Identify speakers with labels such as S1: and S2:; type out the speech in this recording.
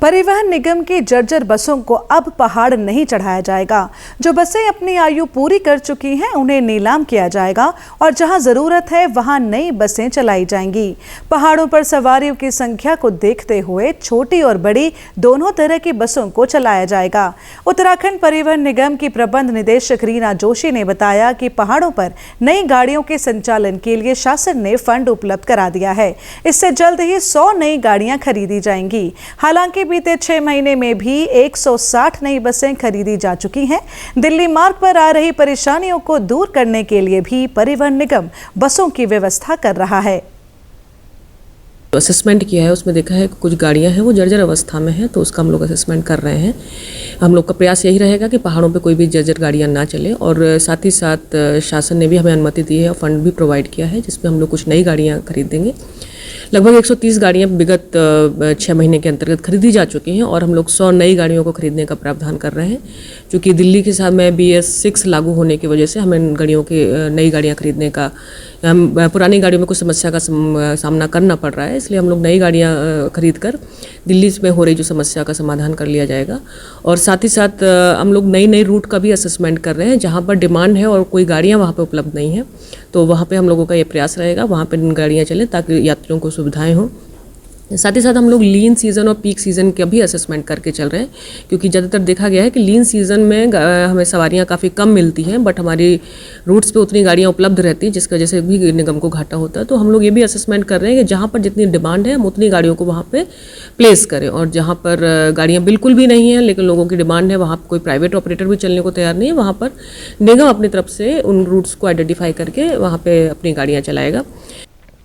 S1: परिवहन निगम की जर्जर बसों को अब पहाड़ नहीं चढ़ाया जाएगा। जो बसें अपनी आयु पूरी कर चुकी हैं उन्हें नीलाम किया जाएगा और जहां जरूरत है वहां नई बसें चलाई जाएंगी। पहाड़ों पर सवारियों की संख्या को देखते हुए छोटी और बड़ी दोनों तरह की बसों को चलाया जाएगा। उत्तराखंड परिवहन निगम की प्रबंध निदेशक रीना जोशी ने बताया कि पहाड़ों पर नई गाड़ियों के संचालन के लिए शासन ने फंड उपलब्ध करा दिया है। इससे जल्द ही 100 नई गाड़ियां खरीदी जाएंगी। हालांकि बीते 6 महीने में भी 160 नई बसें खरीदी जा चुकी हैं। दिल्ली मार्ग पर आ रही परेशानियों को दूर करने के लिए भी परिवहन निगम बसों की व्यवस्था कर रहा है।
S2: असेसमेंट किया है, उसमें देखा है कि कुछ गाड़ियां हैं वो जर्जर अवस्था में हैं, तो उसका हम लोग असेसमेंट कर रहे हैं। हम लोग का प्रयास यही रहेगा कि पहाड़ों पे कोई भी जर्जर गाड़ियां ना चले और साथ ही साथ शासन ने भी हमें अनुमति दी है और फंड भी प्रोवाइड किया है, जिसमें हम लोग कुछ नई गाड़ियां खरीदेंगे। लगभग 130 गाड़ियां विगत 6 महीने के अंतर्गत खरीदी जा चुकी हैं और हम लोग 100 नई गाड़ियों को खरीदने का प्रावधान कर रहे हैं। क्योंकि दिल्ली के साथ में BS6 लागू होने की वजह से हमें गाड़ियों की नई गाड़ियां खरीदने का, पुरानी गाड़ियों में कुछ समस्या का सामना करना पड़ रहा है, इसलिए हम लोग नई गाड़ियां खरीद कर दिल्ली में हो रही जो समस्या का समाधान कर लिया जाएगा। और साथ ही साथ हम लोग नई रूट का भी असेसमेंट कर रहे हैं, जहां पर डिमांड है और कोई गाड़ियां वहां पर उपलब्ध नहीं है, तो वहां पे हम लोगों का ये प्रयास रहेगा वहां पर गाड़ियां चलें ताकि यात्रियों को सुविधाएं हों। साथ ही साथ हम लोग लीन सीज़न और पीक सीज़न का भी असेसमेंट करके चल रहे हैं, क्योंकि ज़्यादातर देखा गया है कि लीन सीज़न में हमें सवारियां काफ़ी कम मिलती हैं, बट हमारी रूट्स पे उतनी गाड़ियां उपलब्ध रहती हैं, जिसकी वजह से भी निगम को घाटा होता है। तो हम लोग ये भी असेसमेंट कर रहे हैं कि जहाँ पर जितनी डिमांड है हम उतनी गाड़ियों को वहाँ पर प्लेस करें, और जहाँ पर गाड़ियाँ बिल्कुल भी नहीं हैं लेकिन लोगों की डिमांड है, वहाँ पर कोई प्राइवेट ऑपरेटर भी चलने को तैयार नहीं है, वहाँ पर निगम अपनी तरफ से उन रूट्स को आइडेंटिफाई करके वहाँ पर अपनी गाड़ियाँ चलाएगा।